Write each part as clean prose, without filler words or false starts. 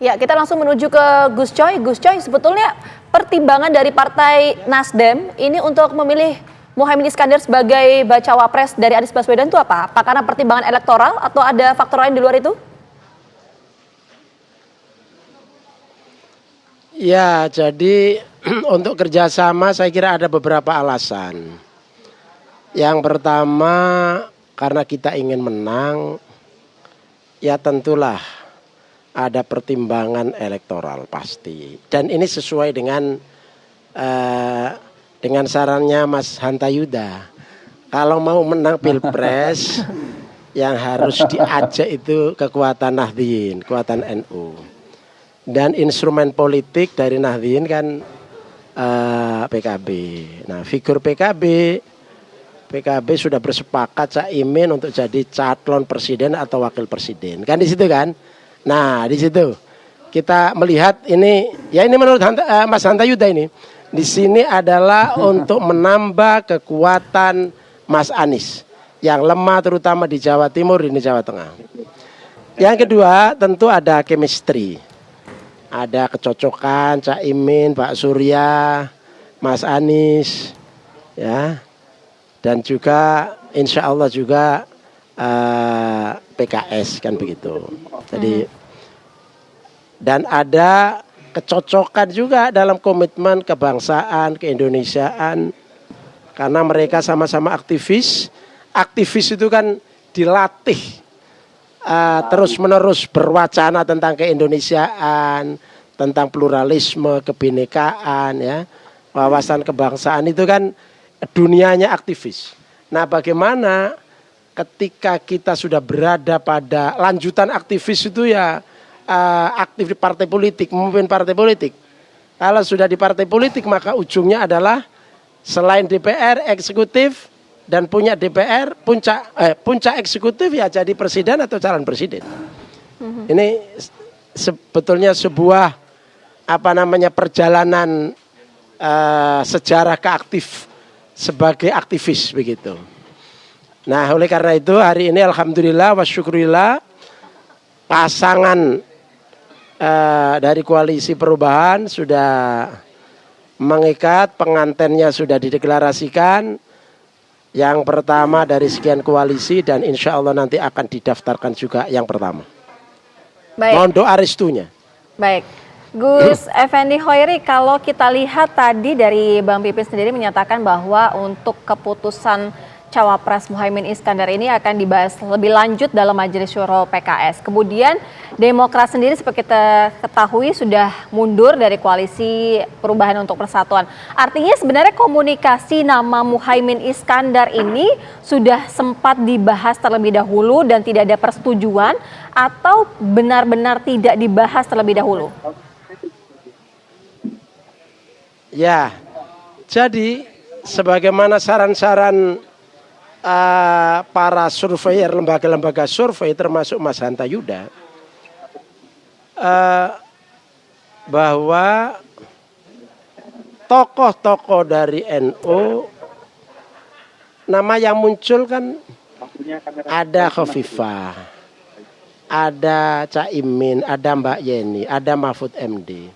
Ya, kita langsung menuju ke Gus Coy. Gus Coy, sebetulnya pertimbangan dari Partai Nasdem ini untuk memilih Muhaimin Iskandar sebagai bacawa pres dari Anies Baswedan itu apa? Apa karena pertimbangan elektoral atau ada faktor lain di luar itu? Ya, jadi untuk kerjasama saya kira ada beberapa alasan. Yang pertama, karena kita ingin menang, ya tentulah ada pertimbangan elektoral pasti. Dan ini sesuai dengan sarannya Mas Hanta Yuda. Kalau mau menang Pilpres, yang harus diajak itu kekuatan Nahdien, kekuatan NU. Dan instrumen politik dari Nahdien kan PKB. Nah, figur PKB sudah bersepakat Caimin untuk jadi calon presiden atau wakil presiden. Kan di situ kan? Nah, di situ kita melihat ini, ya ini menurut Mas Hanta Yuda ini, di sini adalah untuk menambah kekuatan Mas Anies yang lemah terutama di Jawa Timur dan di Jawa Tengah. Yang kedua tentu ada chemistry, ada kecocokan Caimin, Pak Surya, Mas Anies, ya, dan juga insya Allah juga PKS kan begitu. Jadi dan ada kecocokan juga dalam komitmen kebangsaan, keindonesiaan, karena mereka sama-sama aktivis. Aktivis itu kan dilatih terus-menerus berwacana tentang keindonesiaan, tentang pluralisme, kebinekaan, ya, wawasan kebangsaan itu kan dunianya aktivis. Nah, bagaimana ketika kita sudah berada pada lanjutan aktivis itu ya aktif di partai politik, memimpin partai politik. Kalau sudah di partai politik maka ujungnya adalah selain DPR eksekutif dan punya DPR puncak eksekutif ya jadi presiden atau calon presiden. Ini sebetulnya sebuah perjalanan sejarah keaktif sebagai aktivis begitu. Nah, oleh karena itu hari ini alhamdulillah wa syukurillah pasangan dari koalisi perubahan sudah mengikat, pengantennya sudah dideklarasikan. Yang pertama dari sekian koalisi dan insya Allah nanti akan didaftarkan juga yang pertama. Baik. Mohon doa restunya. Baik. Gus Effendi Hoiri, kalau kita lihat tadi dari Bang Pipin sendiri menyatakan bahwa untuk keputusan Cawapres Muhaimin Iskandar ini akan dibahas lebih lanjut dalam Majelis Syuro PKS. Kemudian Demokrat sendiri seperti kita ketahui sudah mundur dari koalisi Perubahan untuk Persatuan. Artinya sebenarnya komunikasi nama Muhaimin Iskandar ini sudah sempat dibahas terlebih dahulu dan tidak ada persetujuan atau benar-benar tidak dibahas terlebih dahulu? Ya, jadi sebagaimana saran-saran para surveyor, lembaga-lembaga survei termasuk Mas Hanta Yuda, bahwa tokoh-tokoh dari NU nama yang muncul kan ada Khofifah, ada Caimin, ada Mbak Yeni, ada Mahfud MD.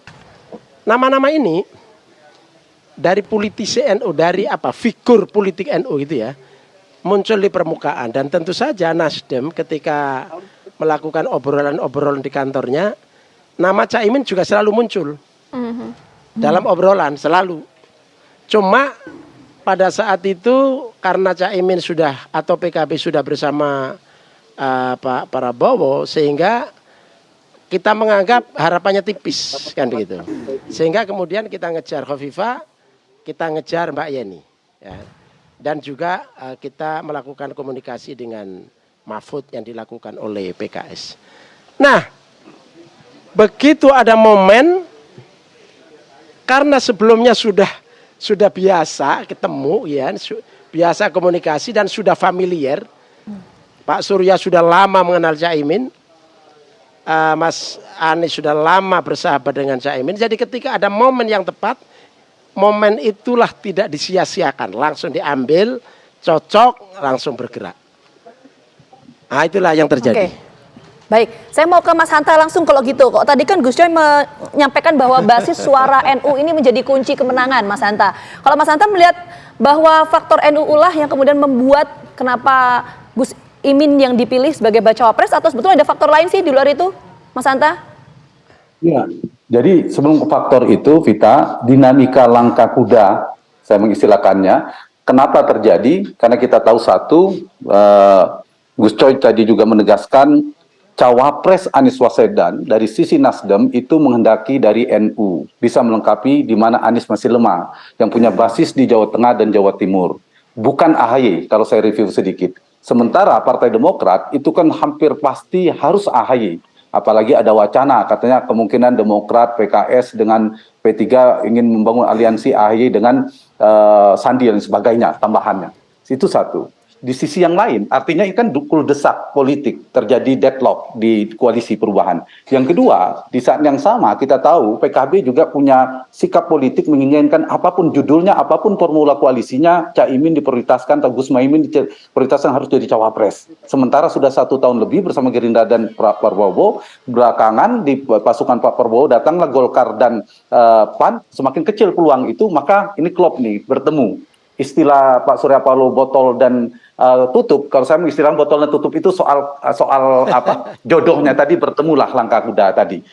Nama-nama ini dari politisi NU, dari figur politik NU gitu ya, muncul di permukaan. Dan tentu saja Nasdem ketika melakukan obrolan-obrolan di kantornya, nama Caimin juga selalu muncul dalam obrolan, selalu. Cuma pada saat itu karena Caimin sudah atau PKB sudah bersama Pak Prabowo, sehingga kita menganggap harapannya tipis kan begitu. Sehingga kemudian kita ngejar Khofifah, kita ngejar Mbak Yeni, ya. Dan juga kita melakukan komunikasi dengan Mahfud yang dilakukan oleh PKS. Nah, begitu ada momen, karena sebelumnya sudah biasa ketemu, ya, biasa komunikasi dan sudah familiar. Pak Surya sudah lama mengenal Caimin, Mas Anies sudah lama bersahabat dengan Caimin. Jadi ketika ada momen yang tepat, momen itulah tidak disia-siakan, langsung diambil, cocok, langsung bergerak. Nah, itulah yang terjadi. Baik, saya mau ke Mas Hanta langsung kalau gitu. Kok tadi kan Gus Coy menyampaikan bahwa basis suara NU ini menjadi kunci kemenangan, Mas Hanta. Kalau Mas Hanta melihat bahwa faktor NU lah yang kemudian membuat kenapa Gus Imin yang dipilih sebagai bacawa pres, atau sebetulnya ada faktor lain sih di luar itu, Mas Hanta? Ya, jadi sebelum ke faktor itu, Vita, dinamika langkah kuda, saya mengistilahkannya, kenapa terjadi? Karena kita tahu satu, Gus Coy tadi juga menegaskan, Cawapres Anies Waswedan dari sisi Nasdem itu menghendaki dari NU, bisa melengkapi di mana Anies masih lemah, yang punya basis di Jawa Tengah dan Jawa Timur. Bukan AHY, kalau saya review sedikit. Sementara Partai Demokrat itu kan hampir pasti harus AHY. Apalagi ada wacana katanya kemungkinan Demokrat, PKS dengan P3 ingin membangun aliansi AHY dengan Sandi dan sebagainya, tambahannya. Itu satu. Di sisi yang lain, artinya ini kan dukul desak politik, terjadi deadlock di koalisi perubahan. Yang kedua, di saat yang sama kita tahu PKB juga punya sikap politik menginginkan apapun judulnya, apapun formula koalisinya, Caimin diprioritaskan atau Gus Muhaimin diprioritaskan harus jadi cawapres. Sementara sudah 1 tahun lebih bersama Gerindra dan Pak Prabowo, belakangan di pasukan Pak Prabowo datanglah Golkar dan PAN, semakin kecil peluang itu, maka ini klop nih, bertemu. Istilah Pak Surya Paloh botol dan tutup, kalau saya mengistilah botol dan tutup itu soal apa jodohnya tadi, bertemulah langkah kuda tadi,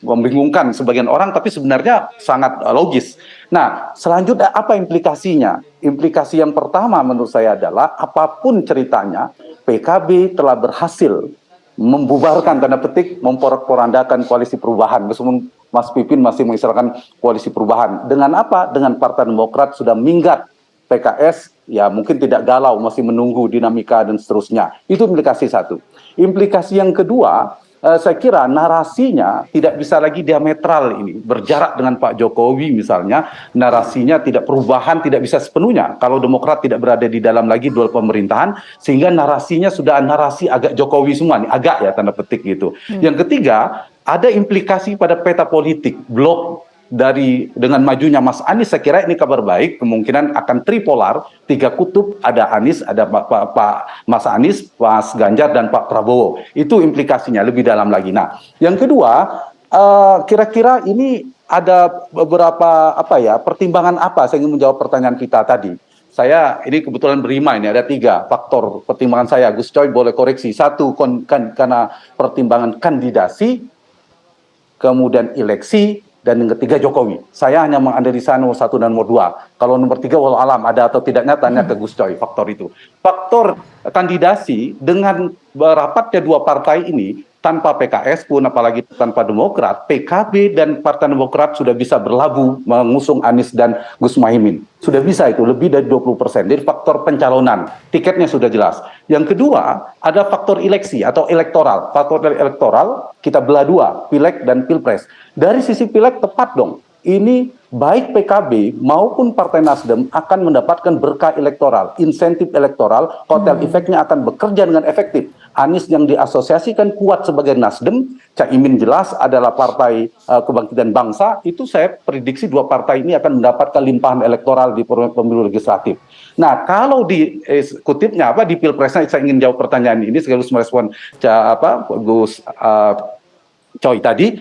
membingungkan sebagian orang tapi sebenarnya sangat logis. Nah, selanjutnya apa implikasinya? Implikasi yang pertama menurut saya adalah apapun ceritanya, PKB telah berhasil membubarkan tanda petik, memporak-porandakan koalisi perubahan. Meskipun Mas Pipin masih mengistilahkan koalisi perubahan. Dengan apa? Dengan Partai Demokrat sudah minggat. PKS ya mungkin tidak galau, masih menunggu dinamika dan seterusnya. Itu implikasi satu. Implikasi yang kedua, saya kira narasinya tidak bisa lagi diametral ini. Berjarak dengan Pak Jokowi misalnya, narasinya tidak, perubahan tidak bisa sepenuhnya. Kalau Demokrat tidak berada di dalam lagi duel pemerintahan, sehingga narasinya sudah narasi agak Jokowi semua nih, agak ya tanda petik gitu. Yang ketiga, ada implikasi pada peta politik, blok dengan majunya Mas Anies. Saya kira ini kabar baik, kemungkinan akan tripolar, 3 kutub, ada Anies, ada Pak Mas Anies, Mas Ganjar dan Pak Prabowo. Itu implikasinya lebih dalam lagi. Nah, yang kedua, kira-kira ini ada beberapa pertimbangan apa? Saya ingin menjawab pertanyaan kita tadi. Saya ini kebetulan berima, ini ada 3 faktor pertimbangan saya. Gus Coy boleh koreksi. 1 karena pertimbangan kandidasi, kemudian eleksi, dan yang ketiga Jokowi. Saya hanya menganalisa nomor 1 dan nomor 2. Kalau nomor 3 walau alam ada atau tidaknya tanya ke Gus Coy faktor itu. Faktor kandidasi dengan berapatnya 2 partai ini, tanpa PKS pun apalagi tanpa Demokrat, PKB dan Partai Demokrat sudah bisa berlabuh mengusung Anies dan Gus Muhaimin. Sudah bisa itu, lebih dari 20%. Jadi faktor pencalonan, tiketnya sudah jelas. Yang kedua, ada faktor eleksi atau elektoral. Faktor elektoral kita belah 2, pileg dan pilpres. Dari sisi pileg tepat dong. Ini baik PKB maupun Partai Nasdem akan mendapatkan berkah elektoral, insentif elektoral, kotel efeknya akan bekerja dengan efektif. Anies yang diasosiasikan kuat sebagai Nasdem, Caimin jelas adalah Partai Kebangkitan Bangsa, itu saya prediksi 2 partai ini akan mendapatkan limpahan elektoral di pemilu legislatif. Nah, kalau di kutipnya di pilpresnya, saya ingin jawab pertanyaan ini sekaligus merespon Gus Coy tadi,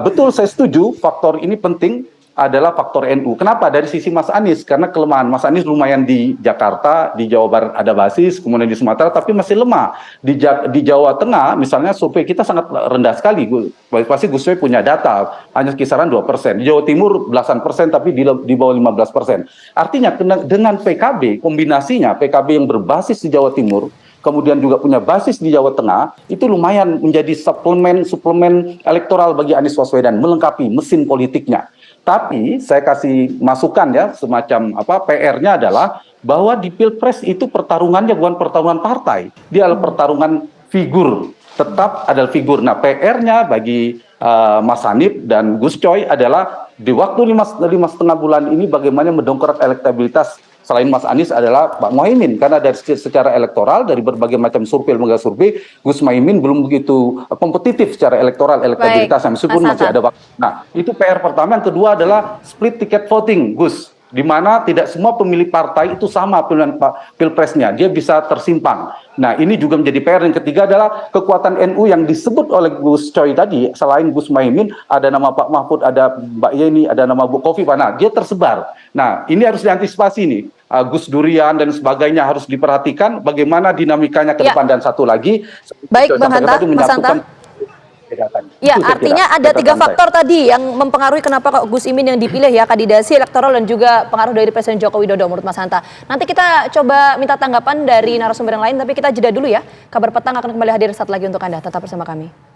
betul saya setuju faktor ini penting adalah faktor NU. Kenapa? Dari sisi Mas Anies, karena kelemahan Mas Anies lumayan di Jakarta, di Jawa Barat ada basis, kemudian di Sumatera, tapi masih lemah. Di Jawa Tengah, misalnya survei kita sangat rendah sekali. Pasti Gus Coy punya data, hanya kisaran 2%. Di Jawa Timur belasan persen, tapi di bawah 15%. Artinya dengan PKB, kombinasinya PKB yang berbasis di Jawa Timur, kemudian juga punya basis di Jawa Tengah, itu lumayan menjadi suplemen elektoral bagi Anies Waswedan, melengkapi mesin politiknya. Tapi saya kasih masukan ya, semacam PR-nya adalah bahwa di Pilpres itu pertarungannya bukan pertarungan partai, dia adalah pertarungan figur, tetap adalah figur. Nah, PR-nya bagi Mas Hanif dan Gus Coy adalah di waktu 5,5 bulan ini bagaimana mendongkrak elektabilitas selain Mas Anies adalah Pak Muhaimin, karena dari secara elektoral dari berbagai macam survei, lembaga survei, Gus Muhaimin belum begitu kompetitif secara elektoral elektabilitasnya, meskipun masih ada waktu. Nah, itu PR pertama. Yang kedua adalah split ticket voting, Gus. di mana tidak semua pemilih partai itu sama pilihan pilpresnya, dia bisa tersimpang. Nah, ini juga menjadi PR. Yang ketiga adalah kekuatan NU yang disebut oleh Gus Coy tadi, selain Gus Muhaimin, ada nama Pak Mahfud, ada Mbak Yeni, ada nama Bu Khofifah. Nah, dia tersebar. Nah, ini harus diantisipasi nih. Gus Durian dan sebagainya harus diperhatikan bagaimana dinamikanya ke depan. Dan satu lagi, baik Bang Hanta, Mas Hanta. Ya, artinya ada 3 faktor tadi yang mempengaruhi kenapa kok Gus Imin yang dipilih ya, kandidasi elektoral dan juga pengaruh dari Presiden Joko Widodo menurut Mas Hanta. Nanti kita coba minta tanggapan dari narasumber yang lain, tapi kita jeda dulu ya. Kabar Petang akan kembali hadir saat lagi untuk Anda. Tetap bersama kami.